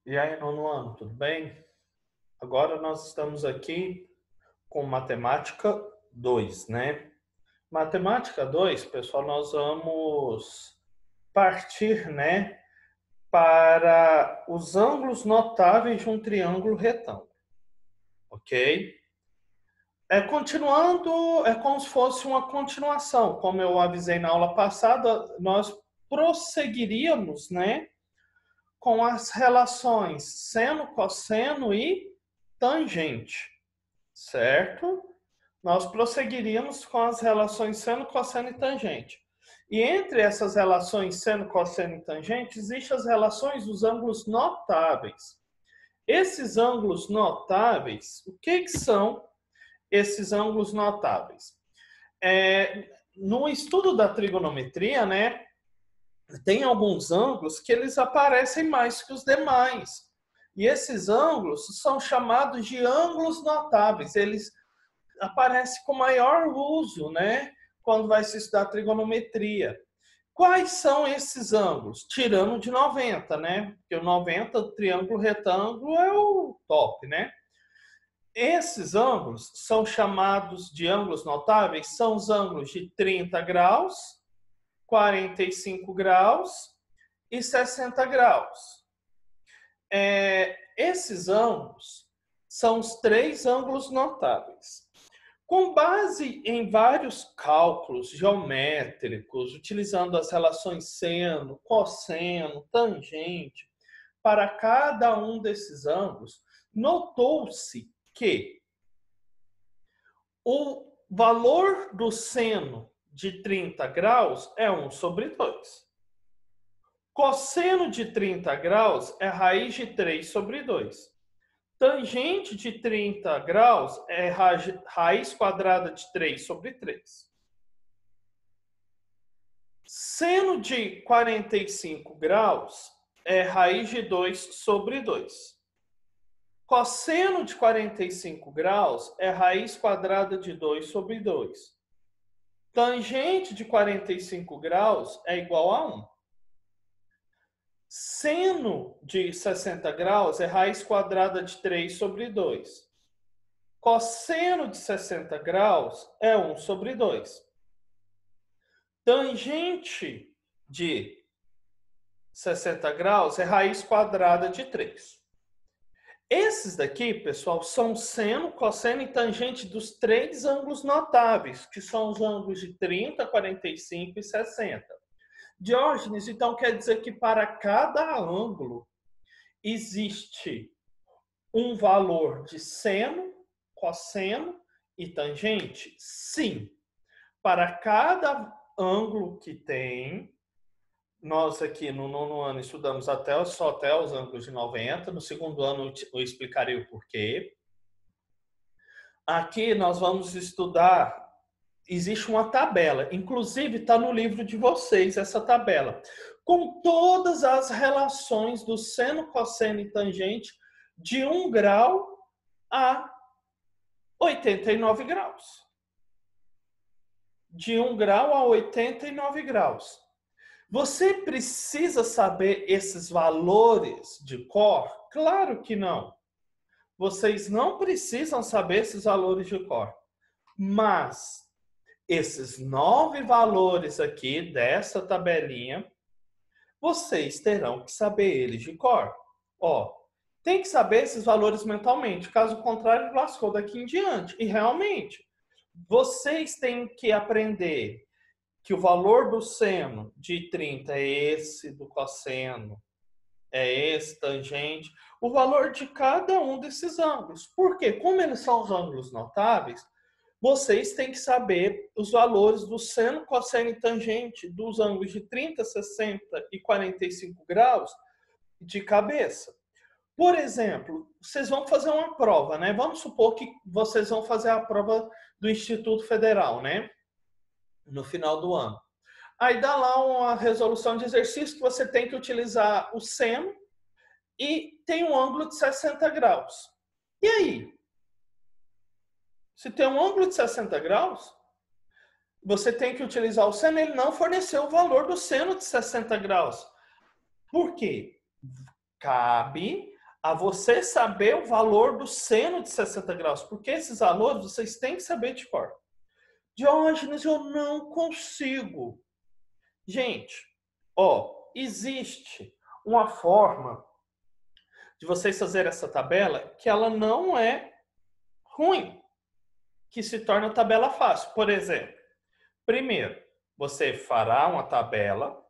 E aí, nono ano, tudo bem? Agora nós estamos aqui com Matemática 2, né? Matemática 2, pessoal, nós vamos partir, né, para os ângulos notáveis de um triângulo retângulo, ok? Continuando, é como se fosse uma continuação. Como eu avisei na aula passada, nós prosseguiríamos, né, com as relações seno, cosseno e tangente, certo? Nós prosseguiríamos com as relações seno, cosseno e tangente. E entre essas relações seno, cosseno e tangente, existem as relações dos ângulos notáveis. Esses ângulos notáveis, o que são esses ângulos notáveis? No estudo da trigonometria, né, tem alguns ângulos que eles aparecem mais que os demais. E esses ângulos são chamados de ângulos notáveis. Eles aparecem com maior uso, né, quando vai se estudar trigonometria. Quais são esses ângulos? Tirando de 90, né? Porque o 90, o triângulo retângulo, é o top, né? Esses ângulos são chamados de ângulos notáveis, são os ângulos de 30 graus, 45 graus e 60 graus. Esses ângulos são os três ângulos notáveis. Com base em vários cálculos geométricos, utilizando as relações seno, cosseno, tangente, para cada um desses ângulos, notou-se que o valor do seno de 30 graus é 1 sobre 2. Cosseno de 30 graus é raiz de 3 sobre 2. Tangente de 30 graus é raiz quadrada de 3 sobre 3. Seno de 45 graus é raiz de 2 sobre 2. Cosseno de 45 graus é raiz quadrada de 2 sobre 2. Tangente de 45 graus é igual a 1. Seno de 60 graus é raiz quadrada de 3 sobre 2. Cosseno de 60 graus é 1 sobre 2. Tangente de 60 graus é raiz quadrada de 3. Esses daqui, pessoal, são seno, cosseno e tangente dos três ângulos notáveis, que são os ângulos de 30, 45 e 60. Diógenes, então, quer dizer que para cada ângulo existe um valor de seno, cosseno e tangente? Sim. Para cada ângulo que tem, nós aqui no nono ano estudamos só até os ângulos de 90, no segundo ano eu explicarei o porquê. Aqui nós vamos estudar, existe uma tabela, inclusive está no livro de vocês essa tabela, com todas as relações do seno, cosseno e tangente de 1 grau a 89 graus. De 1 grau a 89 graus. Você precisa saber esses valores de cor? Claro que não. Vocês não precisam saber esses valores de cor. Mas esses 9 valores aqui dessa tabelinha, vocês terão que saber eles de cor. Ó, tem que saber esses valores mentalmente. Caso contrário, lascou daqui em diante. E realmente, vocês têm que aprender que o valor do seno de 30 é esse, do cosseno é esse, tangente, o valor de cada um desses ângulos. Por quê? Como eles são os ângulos notáveis, vocês têm que saber os valores do seno, cosseno e tangente dos ângulos de 30, 60 e 45 graus de cabeça. Por exemplo, vocês vão fazer uma prova, né? Vamos supor que vocês vão fazer a prova do Instituto Federal, né? No final do ano. Aí dá lá uma resolução de exercício que você tem que utilizar o seno e tem um ângulo de 60 graus. E aí? Se tem um ângulo de 60 graus, você tem que utilizar o seno, ele não forneceu o valor do seno de 60 graus. Por quê? Cabe a você saber o valor do seno de 60 graus, porque esses valores vocês têm que saber de cor. Diógenes, eu não consigo. Gente, ó, existe uma forma de vocês fazerem essa tabela que ela não é ruim, que se torna tabela fácil. Por exemplo, primeiro, você fará uma tabela.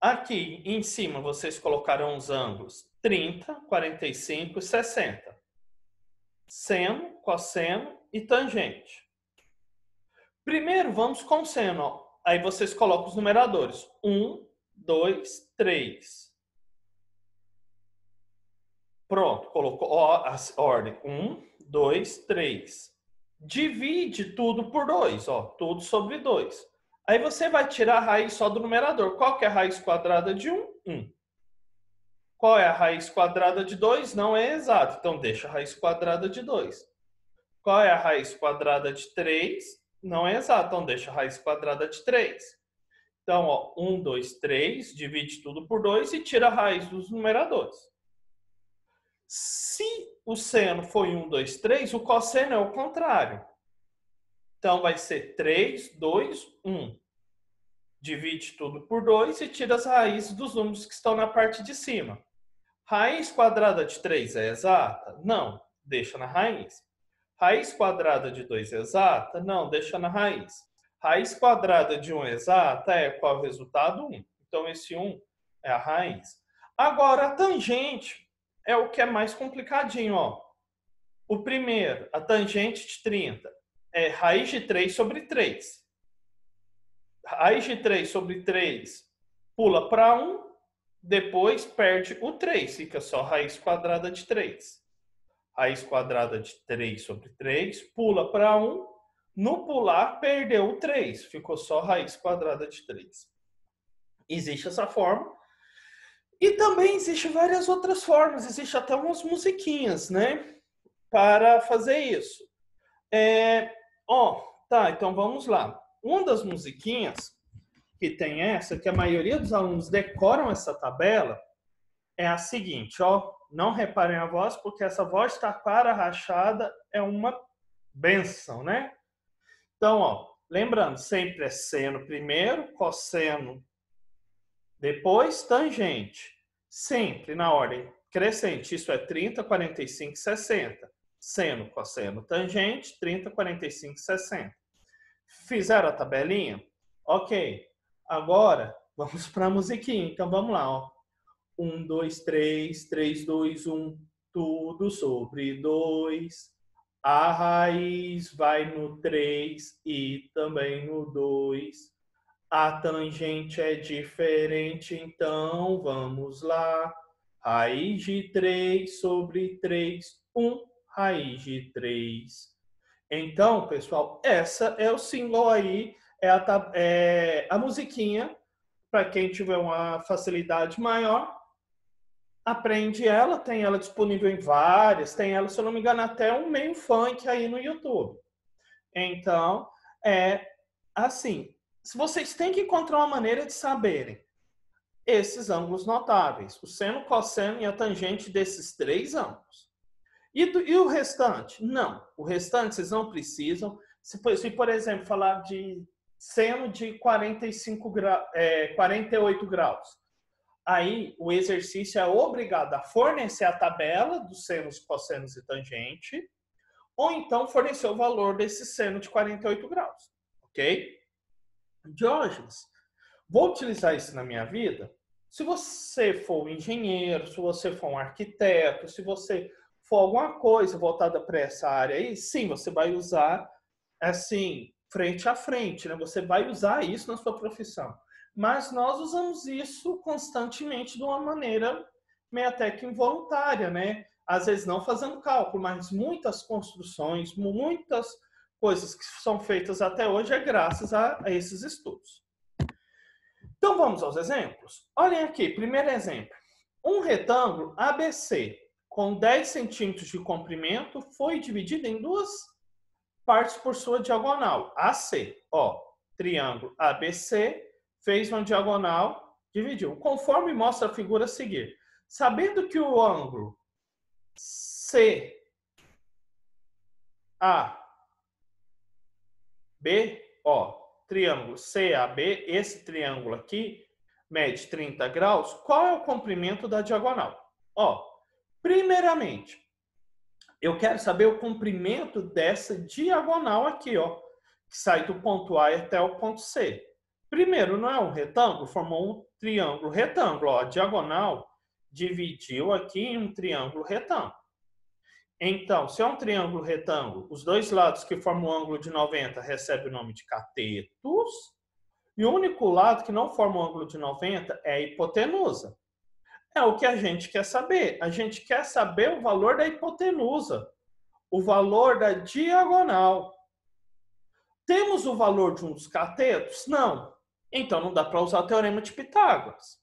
Aqui em cima, vocês colocarão os ângulos 30, 45 e 60. Seno, cosseno e tangente. Primeiro, vamos com seno. Ó. Aí vocês colocam os numeradores. 1, 2, 3. Pronto, colocou a ordem. 1, 2, 3. Divide tudo por 2, ó, tudo sobre 2. Aí você vai tirar a raiz só do numerador. Qual que é a raiz quadrada de 1? 1. Qual é a raiz quadrada de 2? Não é exato, então deixa a raiz quadrada de 2. Qual é a raiz quadrada de 3? Não é exato, então deixa a raiz quadrada de 3. Então, ó, 1, 2, 3, divide tudo por 2 e tira a raiz dos numeradores. Se o seno foi 1, 2, 3, o cosseno é o contrário. Então, vai ser 3, 2, 1. Divide tudo por 2 e tira as raízes dos números que estão na parte de cima. Raiz quadrada de 3 é exata? Não, deixa na raiz. Raiz quadrada de 2 é exata? Não, deixa na raiz. Raiz quadrada de 1 é exata? É qual o resultado? 1. Então, esse 1 é a raiz. Agora, a tangente é o que é mais complicadinho. Ó. O primeiro, a tangente de 30, é raiz de 3 sobre 3. Raiz de 3 sobre 3 pula para 1, depois perde o 3, fica só raiz quadrada de 3. Raiz quadrada de 3 sobre 3 pula para 1, no pular perdeu o 3, ficou só raiz quadrada de 3. Existe essa forma. E também existem várias outras formas, existe até umas musiquinhas, né? Para fazer isso. Tá, então vamos lá. Uma das musiquinhas que tem essa, que a maioria dos alunos decoram essa tabela, é a seguinte, ó. Não reparem a voz, porque essa voz taquara rachada é uma benção, né? Então, ó, lembrando, sempre é seno primeiro, cosseno depois, tangente. Sempre na ordem crescente. Isso é 30, 45, 60. Seno, cosseno, tangente, 30, 45, 60. Fizeram a tabelinha? Ok. Agora, vamos para a musiquinha. Então, vamos lá. Ó. 1, 2, 3, 3, 2, 1. Tudo sobre 2. A raiz vai no 3 e também no 2. A tangente é diferente, então vamos lá. Raiz de 3 sobre 3, 1, raiz de 3. Então, pessoal, essa é o símbolo aí, é a musiquinha. Para quem tiver uma facilidade maior, aprende ela, tem ela disponível em várias, tem ela, se eu não me engano, até um meio funk aí no YouTube. Então, é assim. Se vocês têm que encontrar uma maneira de saberem esses ângulos notáveis, o seno, cosseno e a tangente desses 3 ângulos. E o restante? Não. O restante vocês não precisam. Se por exemplo, falar de seno de 48 graus, aí o exercício é obrigado a fornecer a tabela dos senos, cossenos e tangente, ou então fornecer o valor desse seno de 48 graus. Ok? Diógenes, vou utilizar isso na minha vida? Se você for um engenheiro, se você for um arquiteto, se você for alguma coisa voltada para essa área aí, sim, você vai usar assim, frente a frente, né? Você vai usar isso na sua profissão. Mas nós usamos isso constantemente de uma maneira meio até que involuntária, né? Às vezes não fazendo cálculo, mas muitas construções, muitas coisas que são feitas até hoje é graças a esses estudos. Então vamos aos exemplos? Olhem aqui, primeiro exemplo. Um retângulo ABC com 10 centímetros de comprimento foi dividido em 2 partes por sua diagonal, AC. Ó, triângulo ABC fez uma diagonal, dividiu. Conforme mostra a figura a seguir, Sabendo que o ângulo CAB, ó, triângulo CAB, esse triângulo aqui, mede 30 graus, qual é o comprimento da diagonal? Ó, primeiramente, eu quero saber o comprimento dessa diagonal aqui, ó, que sai do ponto A até o ponto C. Primeiro, não é um retângulo? Formou um triângulo retângulo, ó, a diagonal dividiu aqui em um triângulo retângulo. Então, se é um triângulo retângulo, os dois lados que formam o ângulo de 90 recebem o nome de catetos, e o único lado que não forma o ângulo de 90 é a hipotenusa. É o que a gente quer saber. A gente quer saber o valor da hipotenusa, o valor da diagonal. Temos o valor de um dos catetos? Não. Então não dá para usar o teorema de Pitágoras.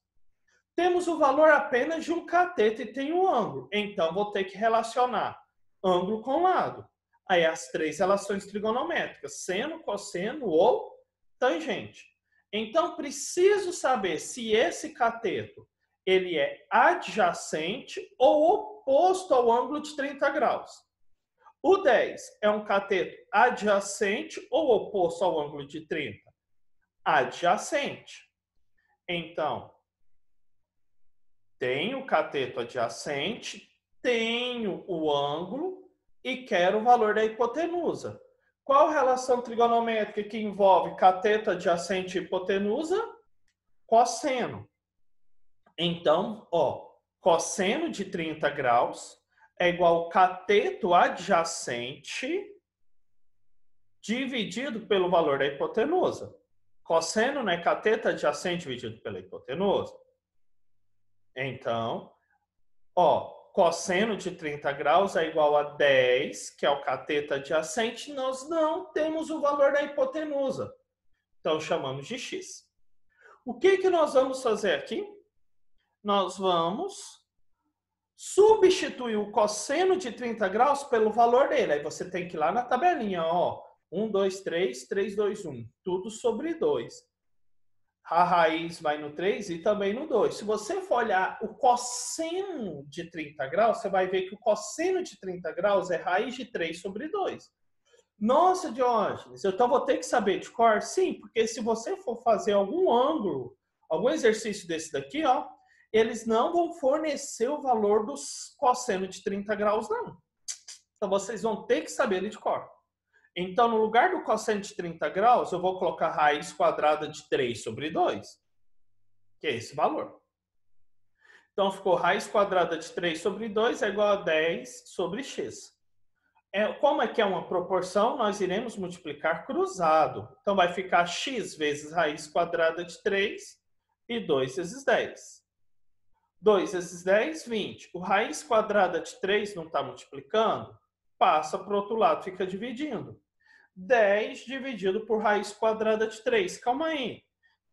Temos o valor apenas de um cateto e tem um ângulo. Então vou ter que relacionar ângulo com lado. Aí as três relações trigonométricas, seno, cosseno ou tangente. Então preciso saber se esse cateto ele é adjacente ou oposto ao ângulo de 30 graus. O 10 é um cateto adjacente ou oposto ao ângulo de 30? Adjacente. Então, tenho o cateto adjacente, tenho o ângulo e quero o valor da hipotenusa. Qual relação trigonométrica que envolve cateto adjacente e hipotenusa? Cosseno. Então, ó, cosseno de 30 graus é igual ao cateto adjacente dividido pelo valor da hipotenusa. Cosseno não é cateto adjacente dividido pela hipotenusa? Então, ó, cosseno de 30 graus é igual a 10, que é o cateto adjacente, nós não temos o valor da hipotenusa. Então, chamamos de x. O que nós vamos fazer aqui? Nós vamos substituir o cosseno de 30 graus pelo valor dele. Aí você tem que ir lá na tabelinha, ó. 1, 2, 3, 3, 2, 1. Tudo sobre 2. A raiz vai no 3 e também no 2. Se você for olhar o cosseno de 30 graus, você vai ver que o cosseno de 30 graus é raiz de 3 sobre 2. Nossa, Diógenes, então vou ter que saber de cor? Sim, porque se você for fazer algum ângulo, algum exercício desse daqui, ó, eles não vão fornecer o valor do cosseno de 30 graus, não. Então vocês vão ter que saber ele de cor. Então, no lugar do cosseno de 30 graus, eu vou colocar raiz quadrada de 3 sobre 2, que é esse valor. Então, ficou raiz quadrada de 3 sobre 2 é igual a 10 sobre x. Como é que é uma proporção, nós iremos multiplicar cruzado. Então, vai ficar x vezes raiz quadrada de 3 e 2 vezes 10. 2 vezes 10, 20. O raiz quadrada de 3 não está multiplicando? Passa para o outro lado, fica dividindo. 10 dividido por raiz quadrada de 3. Calma aí.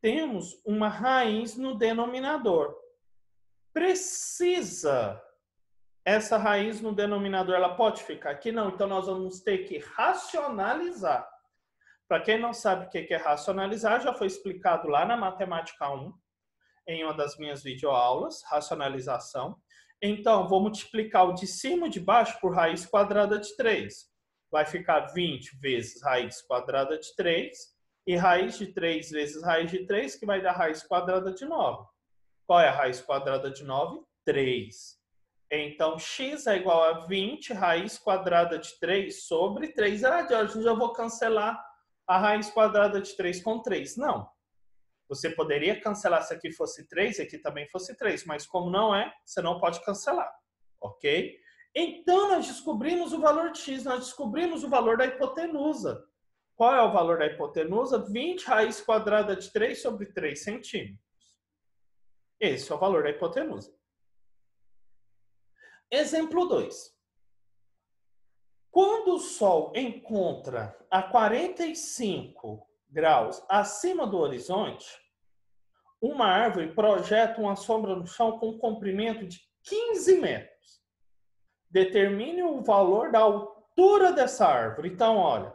Temos uma raiz no denominador. Precisa essa raiz no denominador, ela pode ficar aqui? Não. Então, nós vamos ter que racionalizar. Para quem não sabe o que é racionalizar, já foi explicado lá na Matemática 1, em uma das minhas videoaulas, racionalização. Então, vou multiplicar o de cima e de baixo por raiz quadrada de 3. Vai ficar 20 vezes raiz quadrada de 3 e raiz de 3 vezes raiz de 3, que vai dar raiz quadrada de 9. Qual é a raiz quadrada de 9? 3. Então, x é igual a 20 raiz quadrada de 3 sobre 3. Ah, Jorge, já vou cancelar a raiz quadrada de 3 com 3. Não. Você poderia cancelar se aqui fosse 3 e aqui também fosse 3, mas como não é, você não pode cancelar, ok? Então, nós descobrimos o valor de x, nós descobrimos o valor da hipotenusa. Qual é o valor da hipotenusa? 20 raiz quadrada de 3 sobre 3 centímetros. Esse é o valor da hipotenusa. Exemplo 2. Quando o Sol encontra a 45 graus acima do horizonte, uma árvore projeta uma sombra no chão com um comprimento de 15 metros. Determine o valor da altura dessa árvore. Então, olha,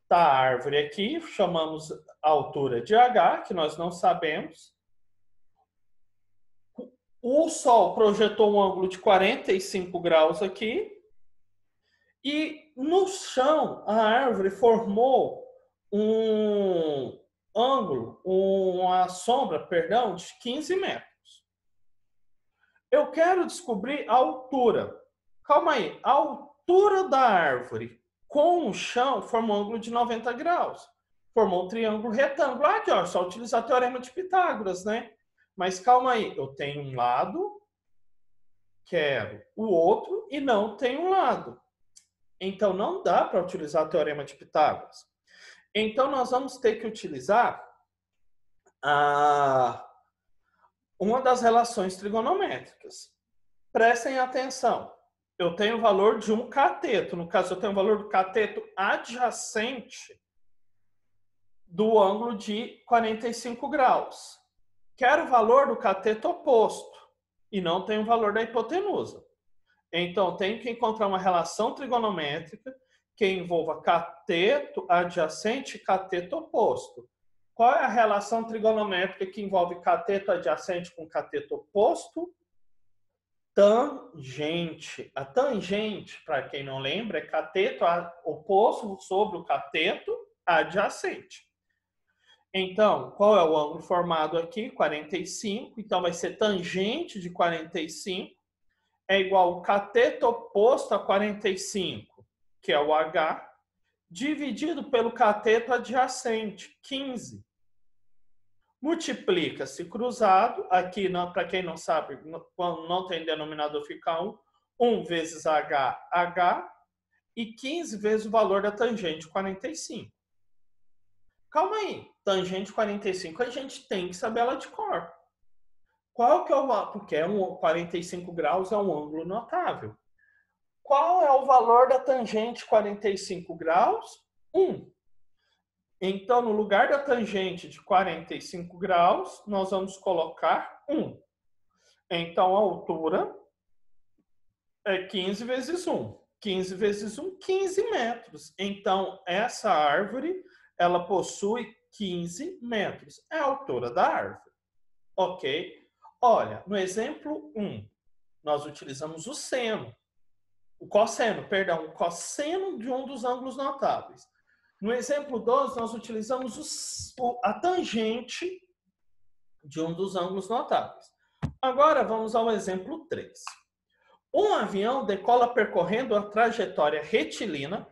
tá a árvore aqui, chamamos a altura de H, que nós não sabemos. O Sol projetou um ângulo de 45 graus aqui. E no chão, a árvore formou um ângulo, uma sombra, perdão, de 15 metros. Eu quero descobrir a altura. Calma aí. A altura da árvore com o chão formou um ângulo de 90 graus. Formou um triângulo retângulo. Ah, aqui, ó, só utilizar o teorema de Pitágoras, né? Mas calma aí. Eu tenho um lado, quero o outro e não tenho um lado. Então, não dá para utilizar o teorema de Pitágoras. Então, nós vamos ter que utilizar uma das relações trigonométricas. Prestem atenção. Eu tenho o valor de um cateto. No caso, eu tenho o valor do cateto adjacente do ângulo de 45 graus. Quero o valor do cateto oposto. E não tenho o valor da hipotenusa. Então, tenho que encontrar uma relação trigonométrica que envolva cateto adjacente e cateto oposto. Qual é a relação trigonométrica que envolve cateto adjacente com cateto oposto? Tangente. A tangente, para quem não lembra, é cateto oposto sobre o cateto adjacente. Então, qual é o ângulo formado aqui? 45. Então, vai ser tangente de 45 é igual ao cateto oposto a 45, que é o H, dividido pelo cateto adjacente, 15. Multiplica-se cruzado, aqui, para quem não sabe, quando não tem denominador fica 1, 1 vezes H, H, e 15 vezes o valor da tangente, 45. Calma aí, tangente 45 a gente tem que saber ela de cor. Qual que é o valor? Porque 45 graus é um ângulo notável. Qual é o valor da tangente 45 graus? 1. Então, no lugar da tangente de 45 graus, nós vamos colocar 1. Então, a altura é 15 vezes 1. 15 vezes 1, 15 metros. Então, essa árvore, ela possui 15 metros. É a altura da árvore. Ok? Olha, no exemplo 1, nós utilizamos o seno. O cosseno de um dos ângulos notáveis. No exemplo 2, nós utilizamos a tangente de um dos ângulos notáveis. Agora, vamos ao exemplo 3. Um avião decola percorrendo a trajetória retilínea,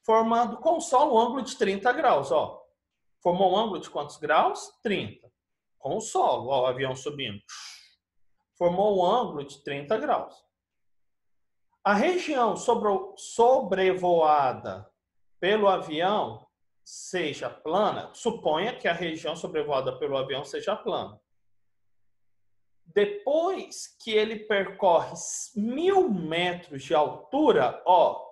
formando com o solo um ângulo de 30 graus. Ó. Formou um ângulo de quantos graus? 30. Com o solo, ó, o avião subindo. Formou um ângulo de 30 graus. A região sobrevoada pelo avião seja plana, suponha que a região sobrevoada pelo avião seja plana. Depois que ele percorre 1000 metros de altura, ó,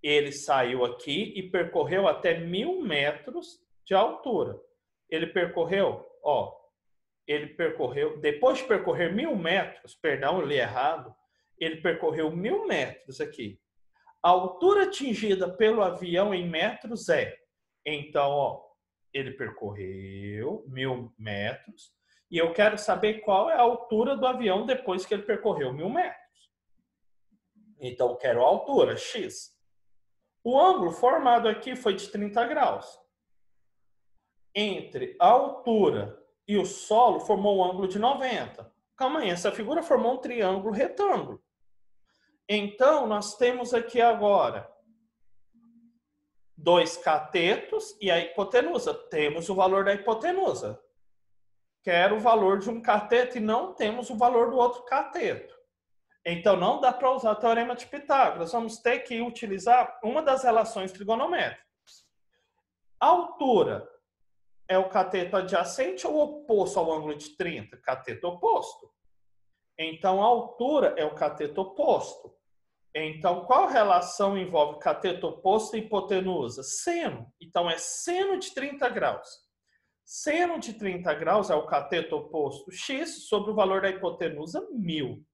ele saiu aqui e percorreu até 1000 metros de altura. Ele percorreu, ó, depois de percorrer 1000 metros, perdão, eu li errado, ele percorreu 1000 metros aqui. A altura atingida pelo avião em metros é, então, ó, ele percorreu 1000 metros e eu quero saber qual é a altura do avião depois que ele percorreu 1000 metros. Então, eu quero a altura, x. O ângulo formado aqui foi de 30 graus. Entre a altura e o solo formou um ângulo de 90. Calma aí, essa figura formou um triângulo retângulo. Então, nós temos aqui agora 2 catetos e a hipotenusa. Temos o valor da hipotenusa. Quero o valor de um cateto e não temos o valor do outro cateto. Então, não dá para usar o teorema de Pitágoras. Vamos ter que utilizar uma das relações trigonométricas. A altura é o cateto adjacente ou oposto ao ângulo de 30? Cateto oposto. Então, a altura é o cateto oposto. Então, qual relação envolve cateto oposto e hipotenusa? Seno. Então, é seno de 30 graus. Seno de 30 graus é o cateto oposto x sobre o valor da hipotenusa, 1000.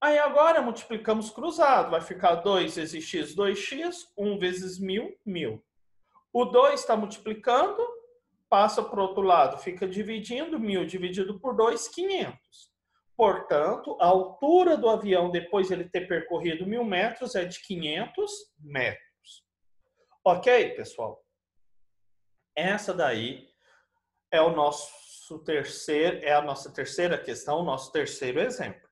Aí, agora, multiplicamos cruzado. Vai ficar 2 vezes x, 2x. 1 vezes 1000, 1000. O 2 está multiplicando, passa para o outro lado, fica dividindo. 1000 dividido por 2, 500. Portanto, a altura do avião, depois de ele ter percorrido 1.000 metros, é de 500 metros. Ok, pessoal? Essa daí é o nosso terceiro, é a nossa terceira questão, o nosso terceiro exemplo.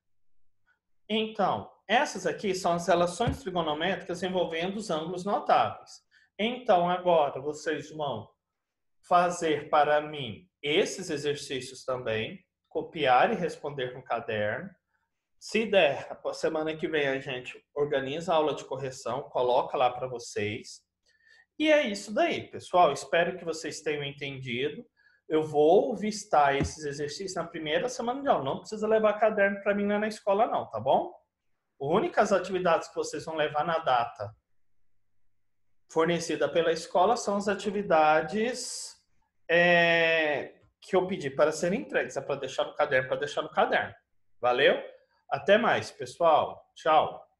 Então, essas aqui são as relações trigonométricas envolvendo os ângulos notáveis. Então, agora vocês vão fazer para mim esses exercícios também, copiar e responder no caderno. Se der, a semana que vem a gente organiza a aula de correção, coloca lá para vocês. E é isso daí, pessoal. Espero que vocês tenham entendido. Eu vou vistar esses exercícios na primeira semana de aula. Não precisa levar caderno para mim lá na escola, não, tá bom? As únicas atividades que vocês vão levar na data fornecida pela escola são as atividades que eu pedi para serem entregues. É para deixar no caderno, Valeu? Até mais, pessoal. Tchau.